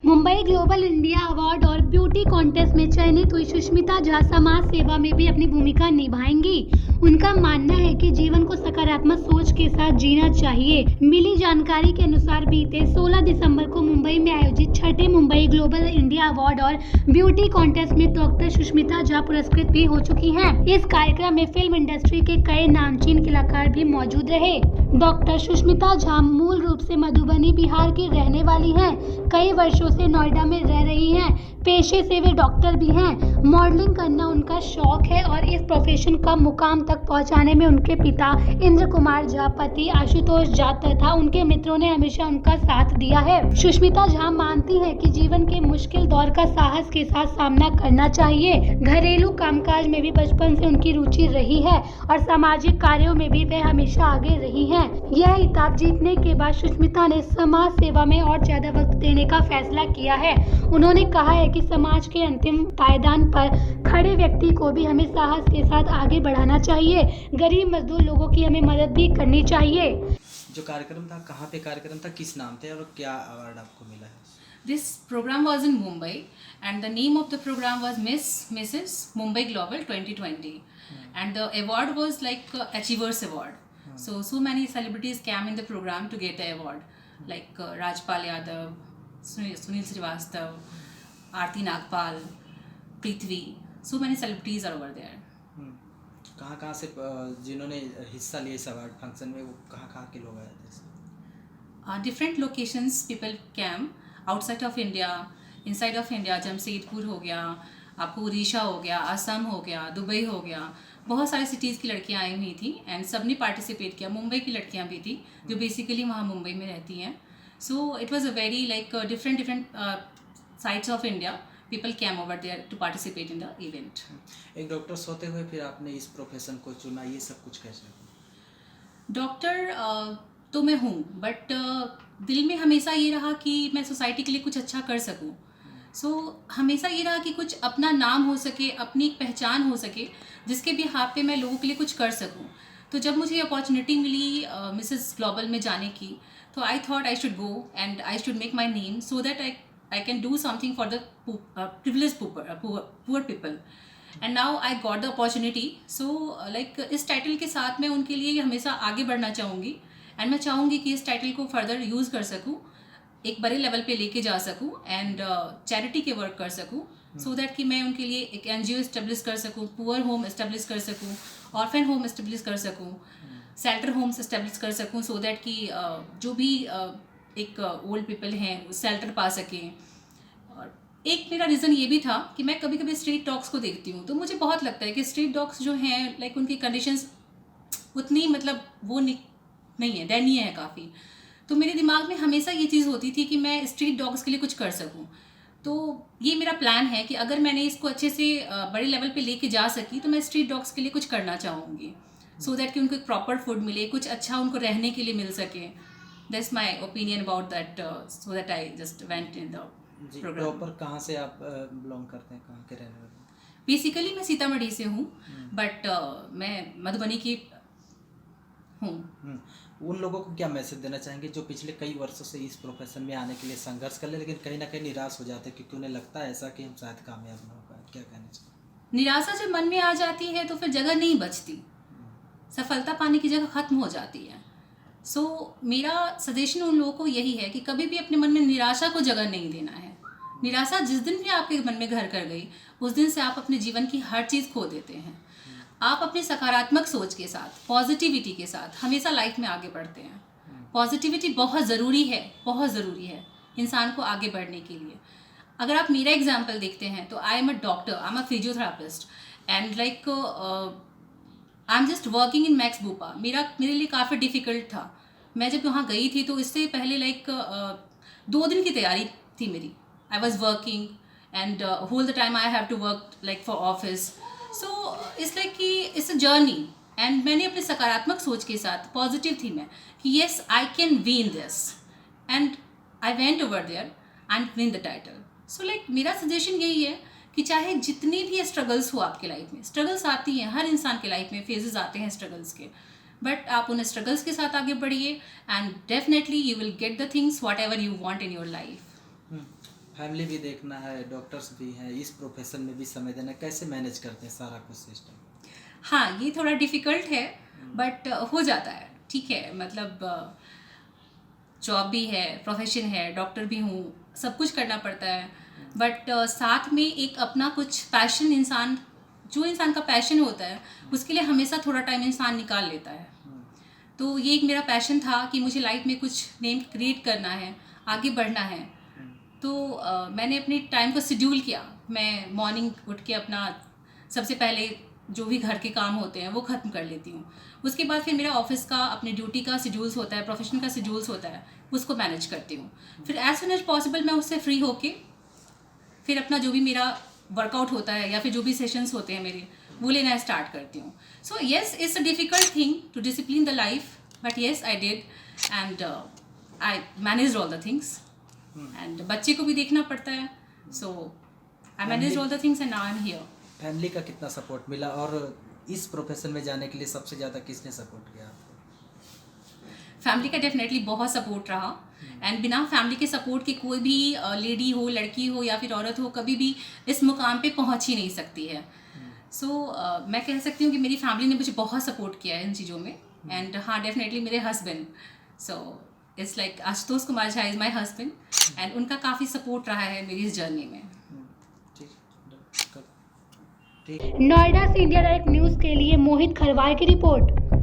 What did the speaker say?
Mumbai global India award और beauty contest में चयनित हुई सुष्मिता झा समाज सेवा में भी अपनी भूमिका निभाएंगी। उनका मानना है कि जीवन को सकारात्मक सोच के साथ जीना चाहिए। मिली जानकारी के अनुसार बीते 16 दिसंबर को मुंबई में आयोजित छठे मुंबई ग्लोबल इंडिया अवार्ड और ब्यूटी कॉन्टेस्ट में डॉक्टर सुष्मिता झा पुरस्कृत भी हो चुकी हैं। इस कार्यक्रम में फिल्म इंडस्ट्री के कई नामचीन कलाकार भी मौजूद रहे। डॉक्टर सुष्मिता झा मूल रूप से मधुबनी बिहार की रहने वाली हैं। कई वर्षों से नोएडा में रह रही हैं। पेशे से वे डॉक्टर भी हैं। मॉडलिंग करना उनका शौक है और इस प्रोफेशन का मुकाम तक पहुंचाने में उनके पिता इंद्र कुमार झा, पति आशुतोष झा तथा उनके मित्रों ने हमेशा उनका साथ दिया है। सुष्मिता झा मानती हैं कि जीवन के मुश्किल दौर का साहस के साथ सामना करना चाहिए। घरेलू कामकाज में भी बचपन से उनकी रुचि रही है और सामाजिक कार्यों में भी वे हमेशा आगे रही हैं। यह खिताब जीतने के बाद सुष्मिता ने समाज सेवा में और ज्यादा वक्त देने का फैसला किया है। उन्होंने कहा है कि समाज के अंतिम पायदान पर खड़े व्यक्ति को भी हमें साहस के साथ आगे बढ़ाना चाहिए। गरीब मजदूर लोगों की हमें मदद भी करनी चाहिए। जो कार्यक्रम था, कहाँ पे कार्यक्रम था, किस नाम थे और क्या अवार्ड आपको मिला है? This program was in Mumbai and the name of the program was Mrs. Mumbai Global 2020 and the award was like Achievers Award. So many celebrities came in the program to get the award like Rajpal Yadav, Sunil Srivastava, Aarti Nagpal, Prithvi. So many celebrities are over there. कहाँ से जिन्होंने हिस्सा लिया इस award function में, वो कहाँ के लोग आए थे? Different locations people came outside of India, inside of India, Jamshedpur हो गया, आपको उड़ीसा हो गया, असम हो गया, दुबई हो गया, बहुत सारी सिटीज़ की लड़कियां आई हुई थी एंड सबने पार्टिसिपेट किया। मुंबई की लड़कियां भी थी जो बेसिकली वहाँ मुंबई में रहती हैं। So it was a very like different sides of India people came over there to participate in the event. एक डॉक्टर होते हुए फिर आपने इस प्रोफेशन को चुना, ये सब कुछ कैसे? डॉक्टर तो मैं हूँ बट दिल में हमेशा ये रहा कि मैं सोसाइटी के लिए कुछ अच्छा कर सकूँ। सो हमेशा ये रहा कि कुछ अपना नाम हो सके, अपनी एक पहचान हो सके जिसके भी हाथ पे मैं लोगों के लिए कुछ कर सकूँ। तो जब मुझे अपॉर्चुनिटी मिली मिसेस ग्लोबल में जाने की, तो I thought I should go and I should make my name so that I can do something for the privilege poor people and now I got the opportunity. So like इस title के साथ मैं उनके लिए हमेशा आगे बढ़ना चाहूँगी एंड मैं चाहूँगी कि इस टाइटल को फर्दर यूज़ कर सकूँ, एक बड़े लेवल पे लेके जा सकूँ एंड चैरिटी के वर्क कर सकूँ सो दैट कि मैं उनके लिए एक NGO इस्टेब्लिश कर सकूँ, पुअर होम इस्टेब्लिश कर सकूँ, ऑर्फन होम इस्टेब्लिश कर सकूँ, शेल्टर होम्स इस्टेब्लिश कर सकूँ सो दैट कि जो भी एक ओल्ड पीपल हैं शेल्टर पा सकें। और एक मेरा रीज़न ये भी था कि मैं कभी कभी स्ट्रीट डॉग्स को देखती हूँ तो मुझे बहुत लगता है कि स्ट्रीट डॉग्स जो हैं लाइक उनकी कंडीशंस उतनी मतलब वो नहीं है, दयनीय है काफ़ी। तो मेरे दिमाग में हमेशा ये चीज़ होती थी कि मैं स्ट्रीट डॉग्स के लिए कुछ कर सकूं। तो ये मेरा प्लान है कि अगर मैंने इसको अच्छे से बड़े लेवल पे लेके जा सकी तो मैं स्ट्रीट डॉग्स के लिए कुछ करना चाहूँगी सो दैट कि उनको एक प्रॉपर फूड मिले, कुछ अच्छा उनको रहने के लिए मिल सके। That's my opinion about that, so that I just went in the program. Proper कहाँ से आप बिलोंग करते हैं, कहाँ के रहने वाले? बेसिकली मैं सीतामढ़ी से हूँ बट मैं मधुबनी की हूँ। उन लोगों को क्या मैसेज देना चाहेंगे जो पिछले कई वर्षों से इस प्रोफेशन में आने के लिए संघर्ष कर ले लेकिन कहीं ना कहीं निराश हो जाते हैं क्योंकि उन्हें लगता है ऐसा कि हम शायद कामयाब ना हो पाए? क्या कहना चाहिए? निराशा जब मन में आ जाती है तो फिर जगह नहीं बचती, सफलता पाने की जगह खत्म हो जाती है। सो मेरा सजेशन उन लोगों को यही है कि कभी भी अपने मन में निराशा को जगह नहीं देना है। निराशा जिस दिन भी आपके मन में घर कर गई उस दिन से आप अपने जीवन की हर चीज़ खो देते हैं। आप अपनी सकारात्मक सोच के साथ, पॉजिटिविटी के साथ हमेशा लाइफ में आगे बढ़ते हैं। पॉजिटिविटी बहुत ज़रूरी है, बहुत ज़रूरी है इंसान को आगे बढ़ने के लिए। अगर आप मेरा एग्जाम्पल देखते हैं तो I am a doctor, I am a physiotherapist and like I am just working in Max Bupa. मेरे लिए काफ़ी डिफ़िकल्ट था। मैं जब वहाँ गई थी तो इससे पहले लाइक 2 दिन की तैयारी थी मेरी। I was working and whole the time I have to work like for office. So it's like कि इट्स अ जर्नी एंड मैंने अपने सकारात्मक सोच के साथ पॉजिटिव थी मैं कि yes I can win this and I went over there and win the title. So like मेरा सजेशन यही है कि चाहे जितनी भी स्ट्रगल्स हो आपके लाइफ में, स्ट्रगल्स आती हैं हर इंसान के लाइफ में, फेजेस आते हैं स्ट्रगल्स के, बट आप उन स्ट्रगल्स के साथ आगे बढ़िए and definitely you will get the things what ever you want in your life. Family भी देखना है, डॉक्टर्स भी हैं, इस प्रोफेशन में भी समय देना है, कैसे मैनेज करते हैं सारा कुछ सिस्टम? हाँ, ये थोड़ा डिफ़िकल्ट है बट हो जाता है, ठीक है। मतलब जॉब भी है, प्रोफेशन है, डॉक्टर भी हूँ, सब कुछ करना पड़ता है बट साथ में एक अपना कुछ पैशन जो इंसान का पैशन होता है उसके लिए हमेशा थोड़ा टाइम इंसान निकाल लेता है। तो ये एक मेरा पैशन था कि मुझे लाइफ में कुछ नेम क्रिएट करना है, आगे बढ़ना है। तो मैंने अपने टाइम को शेड्यूल किया। मैं मॉर्निंग उठ के अपना सबसे पहले जो भी घर के काम होते हैं वो ख़त्म कर लेती हूँ। उसके बाद फिर मेरा ऑफिस का, अपने ड्यूटी का शेड्यूल्स होता है, प्रोफेशन का शेड्यूल्स होता है, उसको मैनेज करती हूँ। फिर एज सुन एज पॉसिबल मैं उससे फ्री होके फिर अपना जो भी मेरा वर्कआउट होता है या फिर जो भी सेशंस होते हैं मेरे, वो लेना स्टार्ट करती हूँ। So yes, it's a difficult thing to discipline the life but yes I did and I manage all the things and बच्चे को भी देखना पड़ता है। So I manage all the things and now I am here. Family का कितना support मिला और इस प्रोफेशन में जाने के लिए सबसे ज़्यादा किसने सपोर्ट किया आपको? फैमिली का डेफिनेटली बहुत सपोर्ट रहा एंड बिना फैमिली के सपोर्ट के कोई भी लेडी हो, लड़की हो या फिर औरत हो कभी भी इस मुकाम पे पहुंच ही नहीं सकती है। सो मैं कह सकती हूँ कि मेरी फैमिली ने मुझे बहुत सपोर्ट किया है इन चीज़ों में एंड हाँ, डेफिनेटली मेरे husband, so it's like Ashutosh Kumar Jha is my husband and उनका काफ़ी सपोर्ट रहा है मेरी इस जर्नी में। ठीक। नोएडा से इंडिया डायरेक्ट न्यूज़ के लिए मोहित खरवाल की रिपोर्ट।